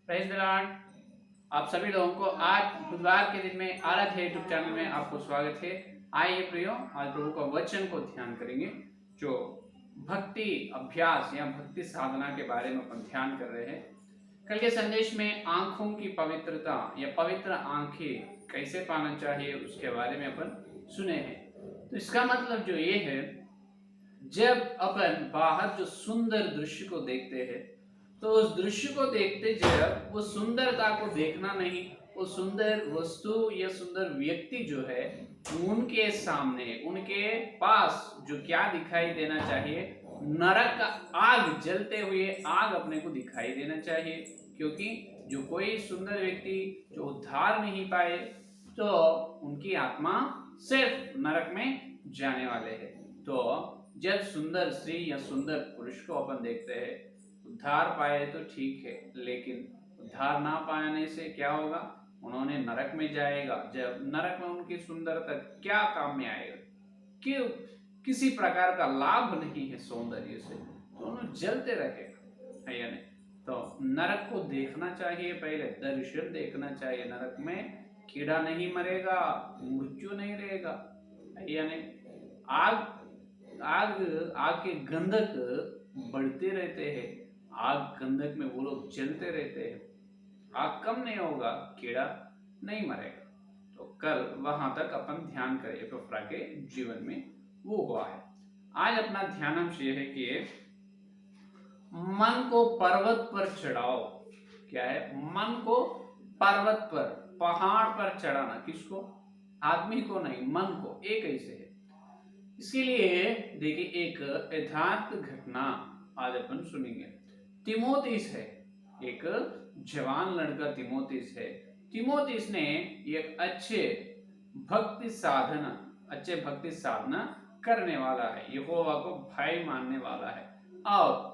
Praise the Lord. आप सभी लोगों को आज बुधवार के दिन में आराध्य यूट्यूब चैनल में आपको स्वागत है। आइए प्रियो, आज प्रभु का वचन को ध्यान करेंगे, जो भक्ति अभ्यास या भक्ति साधना के बारे में अपन ध्यान कर रहे हैं। कल के संदेश में आंखों की पवित्रता या पवित्र आंखें कैसे पाना चाहिए उसके बारे में अपन सुने हैं। तो इसका मतलब जो ये है, जब अपन बाहर जो सुंदर दृश्य को देखते हैं तो उस दृश्य को देखते जब वो सुंदरता को देखना नहीं, वो सुंदर वस्तु या सुंदर व्यक्ति जो है उनके सामने उनके पास जो क्या दिखाई देना चाहिए, नरक का आग, जलते हुए आग अपने को दिखाई देना चाहिए। क्योंकि जो कोई सुंदर व्यक्ति जो उद्धार नहीं पाए तो उनकी आत्मा सिर्फ नरक में जाने वाले है। तो जब सुंदर स्त्री या सुंदर पुरुष को अपन देखते हैं, उद्धार पाए तो ठीक है, लेकिन उद्धार ना पाने से क्या होगा, उन्होंने नरक में जाएगा। जब नरक में उनकी सुंदरता क्या काम में आएगा, क्यों किसी प्रकार का लाभ नहीं है सौंदर्य से, तो उन्हें जलते रहेगा है या नहीं। तो नरक को देखना चाहिए, पहले दर्शन देखना चाहिए। नरक में कीड़ा नहीं मरेगा, मृत्यु नहीं रहेगा है या नहीं। आग आग आग के गंधक बढ़ते रहते हैं, आग गंधक में वो लोग जलते रहते हैं, आग कम नहीं होगा, कीड़ा नहीं मरेगा। तो कल वहां तक अपन ध्यान करें, एपफ्रा के जीवन में वो हुआ है। आज अपना ध्यानांश ये है कि मन को पर्वत पर चढ़ाओ। क्या है? मन को पर्वत पर, पहाड़ पर चढ़ाना। किसको? आदमी को नहीं, मन को। एक ऐसे है। इसके लिए देखिए, एक यथार्थ घटना आज अपन सुनेंगे। तिमोथियस है, एक जवान लड़का तिमोथियस है। तिमोथियस ने एक अच्छे भक्ति साधना करने वाला है, यहोवा को भाई मानने वाला है। और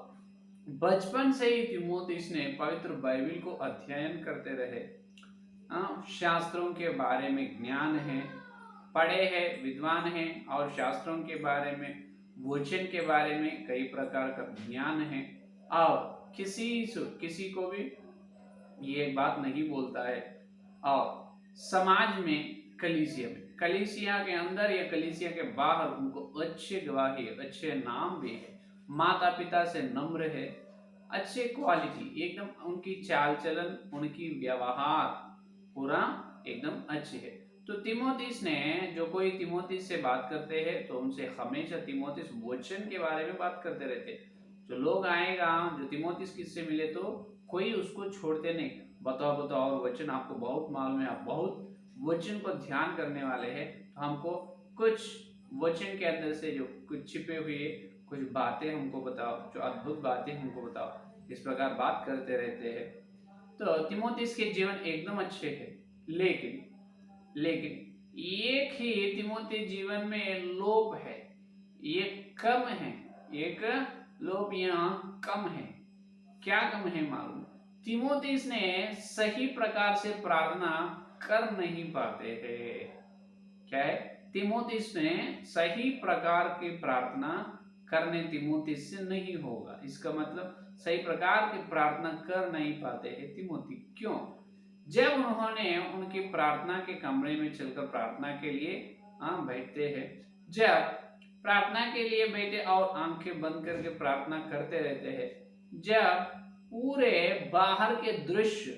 बचपन से ही तिमोथियस ने पवित्र बाइबल को अध्ययन करते रहे। शास्त्रों के बारे में ज्ञान है, पढ़े हैं, विद्वान हैं, और शास्त्रों के बारे में, वचन के बारे में कई प्रकार का ज्ञान है। और किसी को भी ये बात नहीं बोलता है। और समाज में, कलीसिया के अंदर या कलीसिया के बाहर उनको अच्छे गवाही, अच्छे नाम भी है, माता पिता से नम्र है, अच्छे क्वालिटी एकदम, उनकी चाल चलन, उनकी व्यवहार पूरा एकदम अच्छे है। तो तिमोथियस ने, जो कोई तिमोथियस से बात करते हैं तो उनसे हमेशा तिमोथियस वचन के बारे में बात करते रहते। जो लोग आएगा, जो तिमोथियस किससे मिले तो कोई उसको छोड़ते नहीं, बताओ और वचन आपको बहुत मालूम है, आप बहुत वचन को ध्यान करने वाले हैं, तो हमको कुछ वचन के अंदर से जो कुछ छिपे हुए कुछ बातें हमको बताओ, जो अद्भुत बातें हमको बताओ। इस प्रकार बात करते रहते हैं। तो तिमोथियस के जीवन एकदम अच्छे है, लेकिन एक ही तिमोथी जीवन में लोप है, ये कम है, एक लोप यहाँ कम है। क्या कम है मालूम? तिमोथियस ने सही प्रकार से प्रार्थना कर नहीं पाते हैं। क्या है? तिमोथियस ने सही प्रकार की प्रार्थना करने तिमोथियस से नहीं होगा। इसका मतलब सही प्रकार की प्रार्थना कर नहीं पाते हैं तिमोथी। क्यों? जब उन्होंने उनकी प्रार्थना के कमरे में चलकर प्रार्थना के लिए बैठते हैं, जब प्रार्थना के लिए बैठे और आंखें बंद करके प्रार्थना करते रहते हैं, जब पूरे बाहर के दृश्य,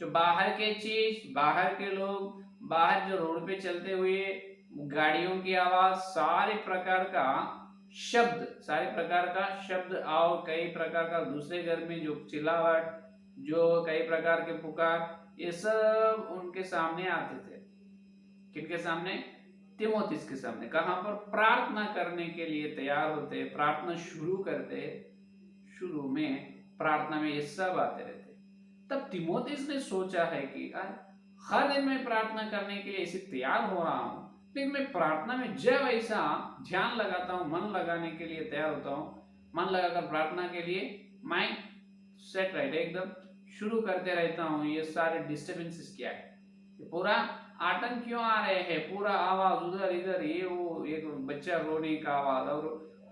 जो बाहर के चीज, बाहर के लोग, बाहर जो रोड पे चलते हुए गाड़ियों की आवाज, सारे प्रकार का शब्द और कई प्रकार का दूसरे घर में जो चिल्लाहट, जो कई प्रकार के पुकार, ये सब उनके सामने आते थे। किनके सामने? तिमोथियस के सामने। कहां पर? प्रार्थना करने के लिए तैयार होते, प्रार्थना शुरू करते, शुरू में प्रार्थना में ये सब आते रहते। तब तिमोथियस ने सोचा है कि हर दिन मैं प्रार्थना करने के लिए ऐसे तैयार हो रहा हूं, लेकिन मैं प्रार्थना में जब ऐसा ध्यान लगाता हूं, मन लगाने के लिए तैयार होता हूं, मन लगाकर प्रार्थना के लिए मैं सेट राइट एकदम शुरू करते रहता हूँ, ये सारे डिस्टर्बेंसेस क्या है, पूरा आतंक क्यों आ रहे हैं, पूरा आवाज उधर इधर, ये वो, एक बच्चा रोने का आवाज, और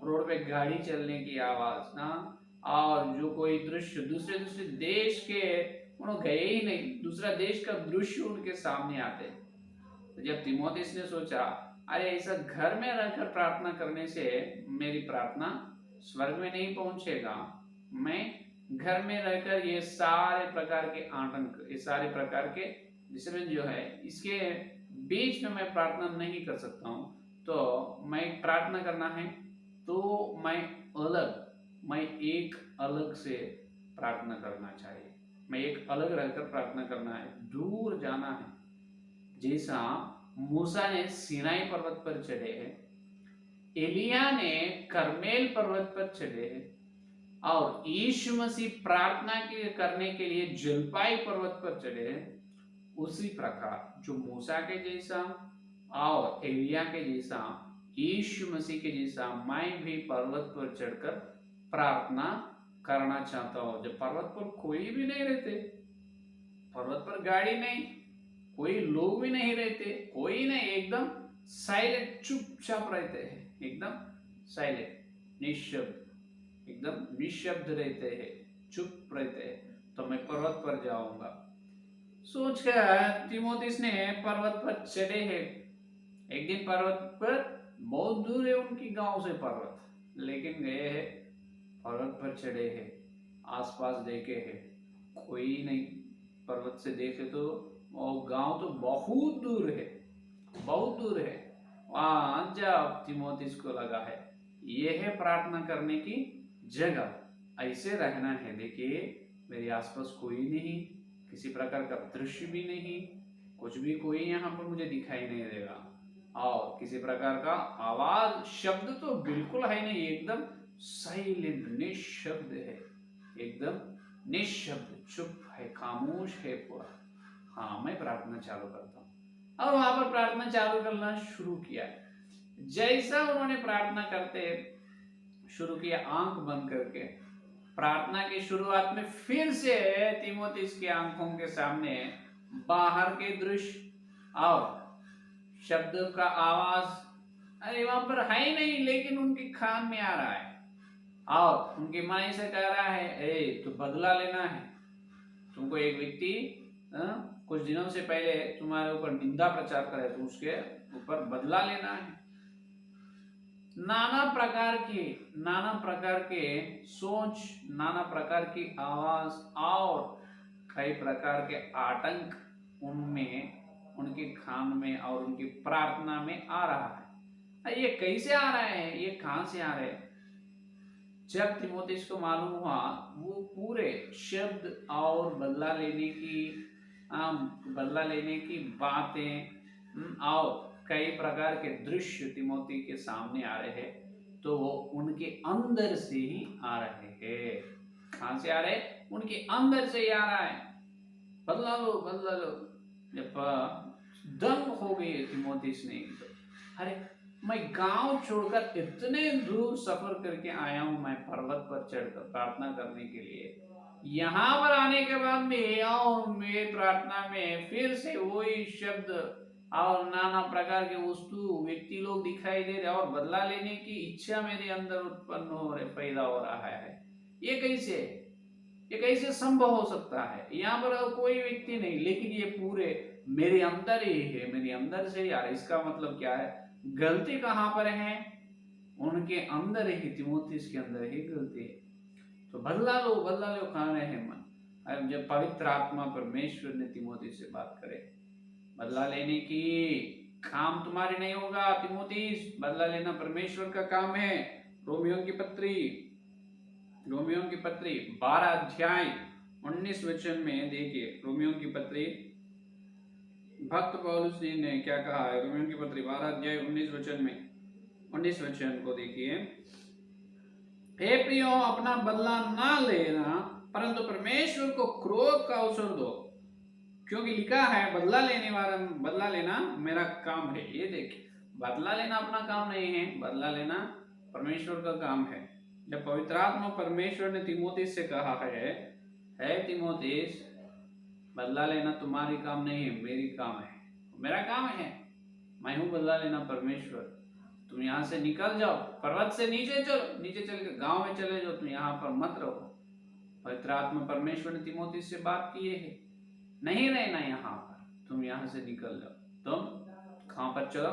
रोड पे गाड़ी चलने की आवाज ना, और जो कोई दृश्य दूसरे देश के उन्होंने गए ही नहीं, दूसरा देश का दृश्य उनके सामने आते। तो जब तीमुथियुस ने सोचा, अरे ऐसा घर में रहकर प्रार्थना करने से मेरी प्रार्थना स्वर्ग में नहीं पहुंचेगा, मैं घर में रहकर ये सारे प्रकार के आतंक, ये सारे प्रकार के डिस्टर्बेंस जो है इसके बीच में मैं प्रार्थना नहीं कर सकता हूँ। तो मैं प्रार्थना करना है तो मैं एक अलग से प्रार्थना करना चाहिए, मैं एक अलग रहकर प्रार्थना करना है, दूर जाना है। जैसा मूसा ने सीनाई पर्वत पर चढ़े हैं, एलिया ने करमेल पर्वत पर चढ़े हैं, और यीशु मसीह प्रार्थना करने के लिए जलपाई पर्वत पर चढ़े हैं, उसी प्रकार जो मूसा के जैसा और एलिया के जैसा, यीशु मसीह के जैसा मैं भी पर्वत पर चढ़कर प्रार्थना करना चाहता हूं। जब पर्वत पर कोई भी नहीं रहते, पर्वत पर गाड़ी नहीं, कोई लोग भी नहीं रहते, कोई नहीं, एकदम साइलेंट, चुपचाप रहते हैं, एकदम साइलेंट, निशब्द, एकदम निशब्द रहते हैं, चुप रहते हैं, तो मैं पर्वत पर जाऊंगा। सोचकर तीमुथियुस ने पर्वत पर चढ़े हैं। एक दिन पर्वत पर, बहुत दूर है उनकी गांव से पर्वत, लेकिन गए हैं, पर्वत पर चढ़े हैं, आसपास देखे हैं, कोई नहीं। पर्वत से देखे तो और गांव तो बहुत दूर है, बहुत दूर है। वहां जब तीमुथियुस को लगा है ये है प्रार्थना करने की जगह, ऐसे रहना है। देखिए मेरे आसपास कोई नहीं, किसी प्रकार का दृश्य भी नहीं, कुछ भी कोई यहाँ पर मुझे दिखाई नहीं देगा, और किसी प्रकार का आवाज, शब्द तो बिल्कुल है नहीं, एकदम साइलेंट, निशब्द है, एकदम निशब्द, चुप है, खामोश है पूरा। हाँ, मैं प्रार्थना चालू करता हूँ। और वहां पर प्रार्थना चालू करना शुरू किया। जैसा उन्होंने प्रार्थना करते शुरू किया, आंख बंद करके, प्रार्थना की शुरुआत में फिर से तीमुथियुस की आंखों के सामने बाहर के दृश्य और शब्द का आवाज, अरे वहां पर है ही नहीं, लेकिन उनके कान में आ रहा है, और उनके माँ से कह रहा है, ए तो बदला लेना है, तुमको एक व्यक्ति कुछ दिनों से पहले तुम्हारे ऊपर निंदा प्रचार करे, तो उसके ऊपर बदला लेना है। नाना प्रकार के सोच, नाना प्रकार की आवाज और कई प्रकार के आतंक उनमें, उनके कान में और उनकी प्रार्थना में आ रहा है। ये कैसे आ रहा है, ये कहां से आ रहे हैं? जब तीमुथियुस को मालूम हुआ, वो पूरे शब्द और बदला लेने की बातें और कई प्रकार के दृश्य तीमुथियुस के सामने आ रहे हैं, तो वो उनके अंदर से ही आ रहे हैं। कहां से आ रहे हैं? उनके अंदर से ही आ रहा है। बदला लो, बदला लो। जब दंग हो गए तीमुथियुस ने, अरे मैं गांव छोड़कर इतने दूर सफर करके आया हूं, मैं पर्वत पर चढ़कर प्रार्थना करने के लिए, यहाँ पर आने के बाद में और मेरे प्रार्थना में फिर से वही शब्द और नाना प्रकार के वस्तु, व्यक्ति लोग दिखाई दे रहे, और बदला लेने की इच्छा मेरे अंदर उत्पन्न हो रहे, पैदा हो रहा है। ये कैसे संभव हो सकता है? यहाँ पर कोई व्यक्ति नहीं, लेकिन ये पूरे मेरे अंदर ही है, मेरे अंदर से ही आ रहा है। इसका मतलब क्या है? गलती कहाँ पर है? उनके अंदर ही, तीमुथियुस के अंदर ही गलती है। तो बदला लो कह रहे हैं मन। अब जब पवित्र आत्मा परमेश्वर ने तीमुथियुस से बात करे, बदला लेने की काम तुम्हारी नहीं होगा तीमुथियुस, बदला लेना परमेश्वर का काम है। रोमियो की पत्री 12 अध्याय 19 वचन में देखिए, रोमियो की पत्री, भक्त पौलुस जी ने क्या कहा है? रोमियो की पत्री 12 अध्याय 19 वचन को देखिए। हे प्रियो, अपना बदला ना लेना, परंतु परमेश्वर को क्रोध का अवसर दो, क्योंकि लिखा है, बदला लेना मेरा काम है। ये देखिए, बदला लेना अपना काम नहीं है, बदला लेना परमेश्वर का काम है। जब पवित्र आत्मा परमेश्वर ने तीमुथियुस से कहा है तीमुथियुस, बदला लेना तुम्हारी काम नहीं है, मेरी काम है, मेरा काम है, मैं हूं बदला लेना परमेश्वर। तुम यहाँ से निकल जाओ, पर्वत से नीचे चल के गांव में चले जाओ, तुम यहाँ पर मत रहो। पवित्र आत्मा परमेश्वर ने तिमोथी से बात की है, नहीं रहना यहाँ पर, तुम यहाँ से निकल जाओ, तुम कहाँ पर चलो,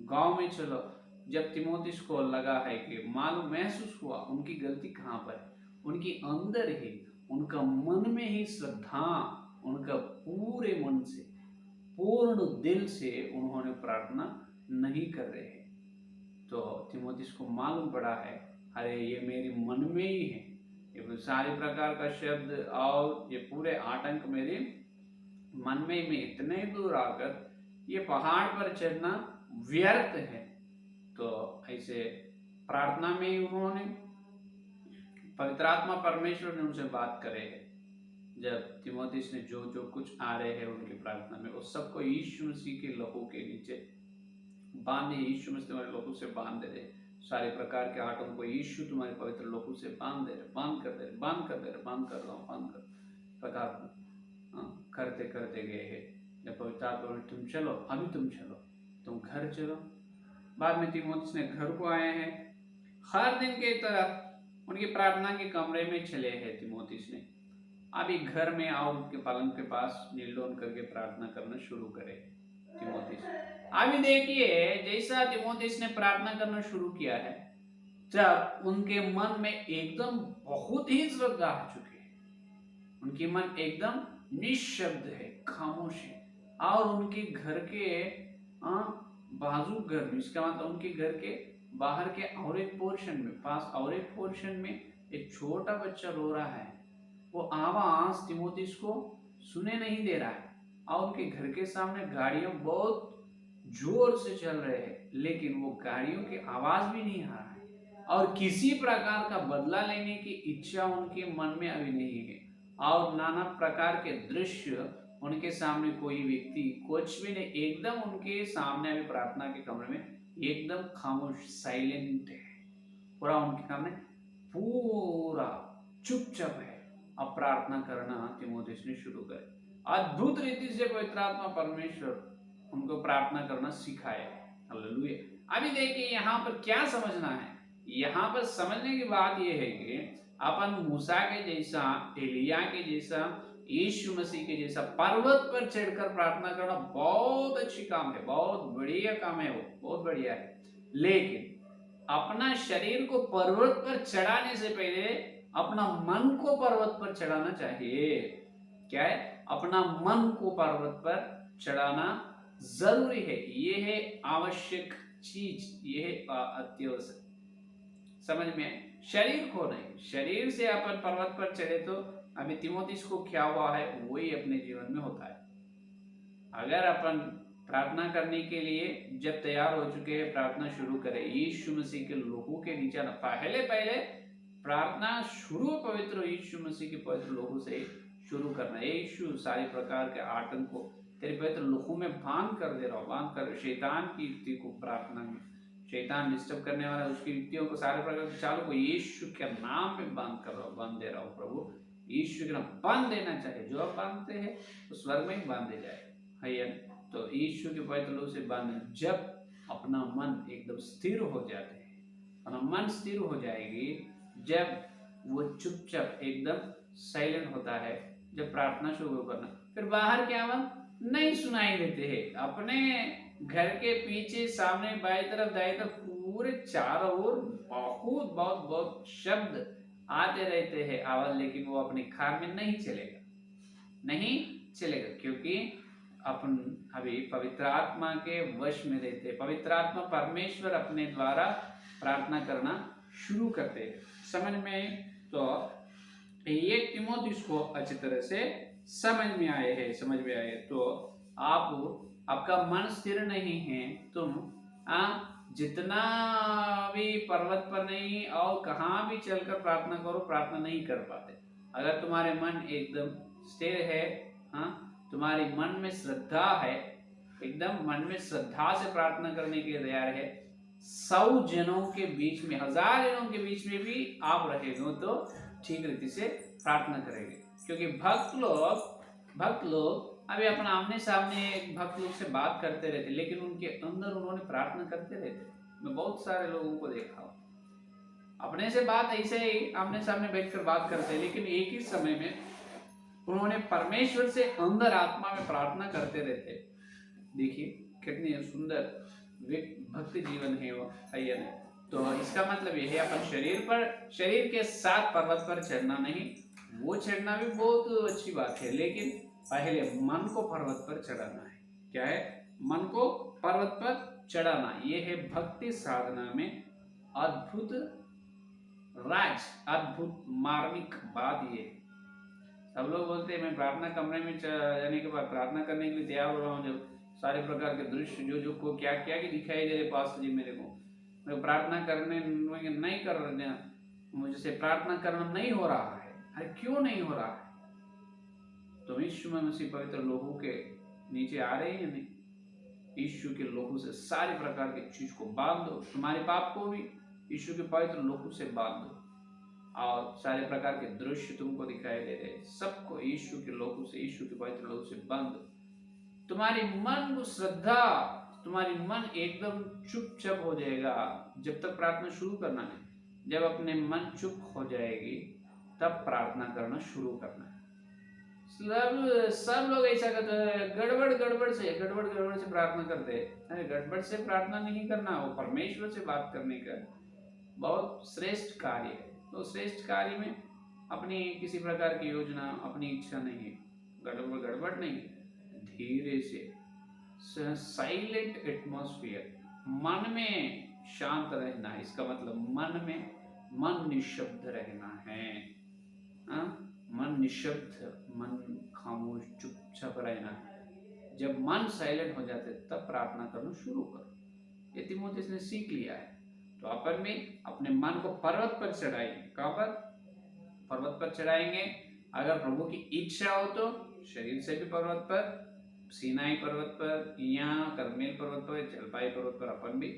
गांव में चलो। जब तिमोथी को लगा है कि मालूम महसूस हुआ उनकी गलती कहाँ पर है, उनकी अंदर ही, उनका मन में ही श्रद्धा, उनका पूरे मन से पूर्ण दिल से उन्होंने प्रार्थना नहीं कर रहे हैं, तो तिमोथी को मालूम पड़ा है, अरे ये मेरे मन में ही है, ये सारे प्रकार का शब्द और ये पूरे आतंक मेरे मन में इतने दूर आकर ये पहाड़ पर चढ़ना व्यर्थ है। तो ऐसे प्रार्थना में ही उन्होंने, पवित्र आत्मा परमेश्वर ने उनसे बात करे है, जब तिमोथी ने जो जो कुछ आ रहे हैं उनकी प्रार्थना में, उस सबको यीशु मसीह के लहू के नीचे बांधे, यीशु मसीह तुम्हारे लहू से बांध दे, सारे प्रकार के आटों को यीशु तुम्हारे पवित्र लहू से बांध दे, बांध कर दे, बांध कर दे, बांध कर रहा हूँ, बांध कर प्रकार करते करते गए हैं। जब पवित्र आत्मा तुम चलो, अभी तुम चलो, तुम घर चलो। बाद में तिमोथी ने घर को आए हैं, हर दिन के तरह उनकी प्रार्थना के कमरे में चले हैं तिमोथी ने, अभी घर में और उनके पलंग के पास नील डाउन करके प्रार्थना करना शुरू करे तिमोथी। अभी देखिए जैसा तिमोथी ने प्रार्थना करना शुरू किया है, जब उनके मन में एकदम बहुत ही श्रद्धा आ चुकी है, उनकी मन एकदम निशब्द है, खामोश है, और उनके घर के बाजू घर, इसका मतलब उनके घर के बाहर के और एक पोर्शन में, पास और एक पोर्शन में एक छोटा बच्चा रो रहा है। वो आवाज तिमोथी को सुने नहीं दे रहा है, और उनके घर के सामने गाड़ियां बहुत जोर से चल रहे हैं, लेकिन वो गाड़ियों की आवाज भी नहीं आ रहा है, और किसी प्रकार का बदला लेने की इच्छा उनके मन में अभी नहीं है, और नाना प्रकार के दृश्य उनके सामने, कोई व्यक्ति कुछ भी नहीं, एकदम उनके सामने अभी प्रार्थना के कमरे में एकदम खामोश, साइलेंट है, पूरा उनके सामने पूरा चुपचाप है। अब प्रार्थना करना तिमोथी ने शुरू करे, अद्भुत रीति से पवित्र आत्मा परमेश्वर उनको प्रार्थना करना सिखाया। हालेलुया। अभी देखिए यहाँ पर क्या समझना है, यहाँ पर समझने की बात यह है कि अपन मूसा के जैसा, एलिया के जैसा, यीशु मसीह के जैसा पर्वत पर चढ़कर प्रार्थना करना बहुत अच्छी काम है, बहुत बढ़िया काम है, वो बहुत बढ़िया है। लेकिन अपना शरीर को पर्वत पर चढ़ाने से पहले अपना मन को पर्वत पर चढ़ाना चाहिए। क्या है? अपना मन को पर्वत पर चढ़ाना जरूरी है, ये है आवश्यक चीज, ये है अत्यावश्यक। समझ में? शरीर को नहीं, शरीर से अपन पर्वत पर चढ़े तो अभी तिमोथी को क्या हुआ है वही अपने जीवन में होता है। अगर अपन प्रार्थना करने के लिए जब तैयार हो चुके हैं, प्रार्थना शुरू करें यीशु मसीह के लोगों के नीचे, पहले प्रार्थना शुरू पवित्र यीशु मसीह के पवित्र लोगों से शुरू करना। यीशु सारे प्रकार के आतंक को तेरे पवित्र लोगों में बांध कर दे रहा हूं, बांध कर शैतान की युक्ति को, प्रार्थना में शैतान डिस्टर्ब करने वाला उसकी युक्तियों को, सारे प्रकार के चालों को यीशु के नाम में बांध कर रहा हूं, बांध दे रहा हूं। प्रभु यीशु के नाम बांध देना चाहिए, जो आप बांधते हैं तो स्वर्ग में ही बांधे जाए। तो यीशु के पवित्र लोगों से बांधे, जब अपना मन एकदम स्थिर हो जाते हैं, अपना मन स्थिर हो जाएगी, जब वो चुपचाप एकदम साइलेंट होता है, जब प्रार्थना शुरू करना, फिर बाहर के आवाज नहीं सुनाई देते हैं। अपने घर के पीछे, सामने, बाई तरफ, दाई तरफ, पूरे चारों ओर बहुत बहुत बहुत शब्द आते रहते हैं आवाज, लेकिन वो अपने खार में नहीं चलेगा, नहीं चलेगा, क्योंकि अपन अभी पवित्र आत्मा के वश में रहते हैं। पवित्र आत्मा परमेश्वर अपने द्वारा प्रार्थना करना शुरू करते हैं। समझ में? तो ये तिमोथी को अच्छी तरह से समझ में आए हैं, समझ में आए। तो आपका मन स्थिर नहीं है, तुम जितना भी पर्वत पर नहीं और कहाँ भी चलकर प्रार्थना करो, प्रार्थना नहीं कर पाते। अगर तुम्हारे मन एकदम स्थिर है, तुम्हारी मन में श्रद्धा है, एकदम मन में श्रद्धा से प्रार्थना करने के तैयार है, 100 जनों के बीच में, 1000 जनों के बीच में भी आप रहेंगे तो ठीक रीति से प्रार्थना करेंगे। क्योंकि भक्त लोग अभी अपना आमने सामने भक्त लोग से बात करते रहते, लेकिन उनके अंदर उन्होंने प्रार्थना करते रहते। मैं बहुत सारे लोगों को देखा हूँ, अपने से बात ऐसे ही आमने सामने बैठकर बात करते हैं, लेकिन एक ही समय में उन्होंने परमेश्वर से अंदर आत्मा में प्रार्थना करते रहते। देखिए कितनी सुंदर भक्ति जीवन है वो, है या नहीं? तो इसका मतलब यह है अपन शरीर के साथ पर्वत पर चढ़ना नहीं, वो चढ़ना भी बहुत अच्छी बात है, लेकिन पहले मन को पर्वत पर चढ़ाना है। क्या है? मन को पर्वत पर चढ़ाना। ये है भक्ति साधना में अद्भुत राज, अद्भुत मार्मिक बात। ये सब लोग बोलते हैं मैं प्रार्थना कमरे में जाने के बाद प्रार्थना करने के लिए तैयार हो रहा हूँ, जब सारे प्रकार के दृश्य जो को क्या क्या की दिखाई दे रहे पास जी मेरे को, मैं प्रार्थना करने नहीं कर रहे, मुझसे प्रार्थना करना नहीं हो रहा है। अरे क्यों नहीं हो रहा है? तो यीशु मसीह पवित्र लोहू के नीचे आ रहे हैं या नहीं? यीशु के लोहू से सारी प्रकार की चीज को बांध दो, तुम्हारे पाप को भी यीशु के पवित्र लोहू से बांध दो, और सारे प्रकार के दृश्य तुमको दिखाई दे रहे सबको यीशु के लोहू से, यीशु के पवित्र लोहू से बांध दो। तुम्हारी मन को श्रद्धा, तुम्हारी मन एकदम चुपचाप हो जाएगा जब तक प्रार्थना शुरू करना है। जब अपने मन चुप हो जाएगी तब प्रार्थना करना शुरू करना है। सब लोग ऐसा करते हैं, गड़बड़ से प्रार्थना करते हैं। अरे गड़बड़ से प्रार्थना नहीं करना, वो परमेश्वर से बात करने का बहुत श्रेष्ठ कार्य है। तो श्रेष्ठ कार्य में अपनी किसी प्रकार की योजना, अपनी इच्छा नहीं है, गड़बड़ नहीं, धीरे से साइलेंट एटमॉस्फेयर, मन में शांत रहना है। इसका मतलब मन निशब्द रहना है। मन निशब्द, मन खामोश, चुपचाप रहना है। जब मन साइलेंट हो जाते तब प्रार्थना करना शुरू करो। ये तीमोथेयुस ने सीख लिया है। तो अपन में अपने मन को पर्वत पर चढ़ाएंगे। कहां पर? पर्वत पर चढ़ाएंगे। अगर प्रभु की इच्छा हो तो शरीर से भी पर्वत पर, सीनाई पर्वत पर या कर्मेल पर्वत पर, जलपाई पर्वत पर अपन भी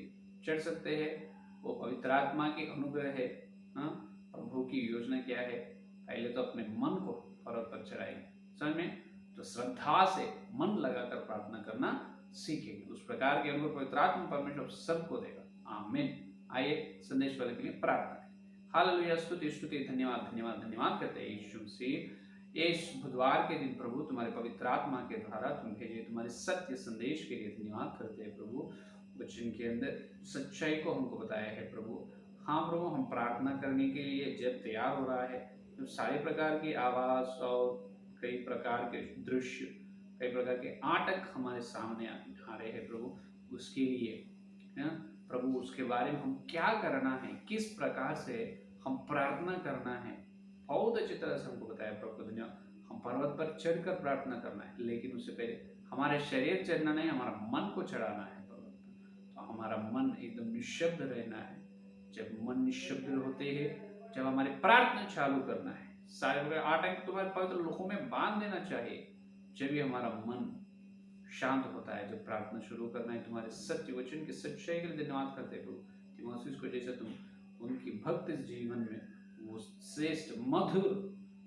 चढ़ सकते हैं। वो पवित्र आत्मा की अनुग्रह है। प्रभु की योजना क्या है? पहले तो अपने मन को पर्वत पर चढ़ाएंगे, समझ में? तो श्रद्धा से मन लगाकर प्रार्थना करना सीखेंगे। उस प्रकार के अनुभव पवित्र आत्मा परमेश्वर सबको देगा। आमीन। आइए संदेश वाले के लिए प्रार्थना करें। हालेलुया, स्तुति स्तुति, धन्यवाद धन्यवाद धन्यवाद करते हैं यीशु मसीह। इस बुधवार के दिन प्रभु तुम्हारे पवित्र आत्मा के द्वारा तुम भेजे तुम्हारे सत्य संदेश के लिए धन्यवाद करते हैं प्रभु। वचन के अंदर सच्चाई को हमको बताया है प्रभु। हाँ प्रभु, हम प्रार्थना करने के लिए जब तैयार हो रहा है तो सारे प्रकार की आवाज और कई प्रकार के दृश्य, कई प्रकार के आटक हमारे सामने आ रहे हैं प्रभु। उसके लिए प्रभु, उसके बारे में हम क्या करना है, किस प्रकार से हम प्रार्थना करना है, बहुत अच्छी तरह से हमको बताया प्रभु। धन्यवाद। हम पर्वत पर चढ़कर प्रार्थना करना है, लेकिन उससे पहले हमारे शरीर चढ़ना नहीं, हमारा मन को चढ़ाना है पर्वत पर। तो हमारा मन एकदम निशब्द रहना है। जब मन निशब्द होते हैं, जब हमारी प्रार्थना चालू करना है, सारे आटंक तुम्हारे पवित्र लोगों में बांध देना चाहिए। जब भी हमारा मन शांत होता है, जब प्रार्थना शुरू करना है, तुम्हारे सत्य वचन की सच्चाई के लिए धन्यवाद करते प्रभु। तीमुथियुस को जैसे तुम उनकी भक्ति जीवन में वो श्रेष्ठ मधुर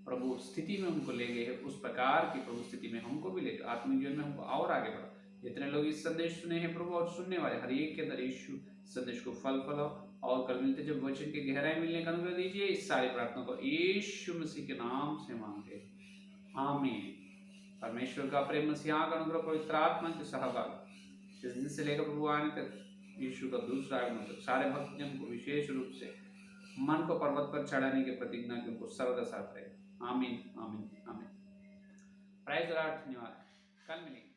प्रभु स्थिति में उनको ले गए, उस प्रकार की प्रभु स्थिति में हमको भी ले गए। आत्मिक जीवन में हमको और आगे बढ़ा। जितने लोग इस संदेश सुने हैं प्रभु और सुनने वाले हर एक के अंदर यीशु संदेश को फल फलाओ, और कल मिलते जब वचन की गहराई मिलने का अनुग्रह दीजिए। इस सारी प्रार्थना को यीशु मसीह के नाम से मांगते, आमीन। परमेश्वर का प्रेम, मसीहा का अनुग्रह, पवित्र आत्मा के सहभाग इस दिन से लेकर प्रभु आने तक, यीशु का दूसरा आगमन तक सारे भक्तजन को विशेष रूप से मन को पर्वत पर चढ़ाने की प्रतिज्ञा की उनको सर्वदा साथ रहे। आमीन आमीन आमीन। Praise the lord. धन्यवाद। कल मिलेंगे।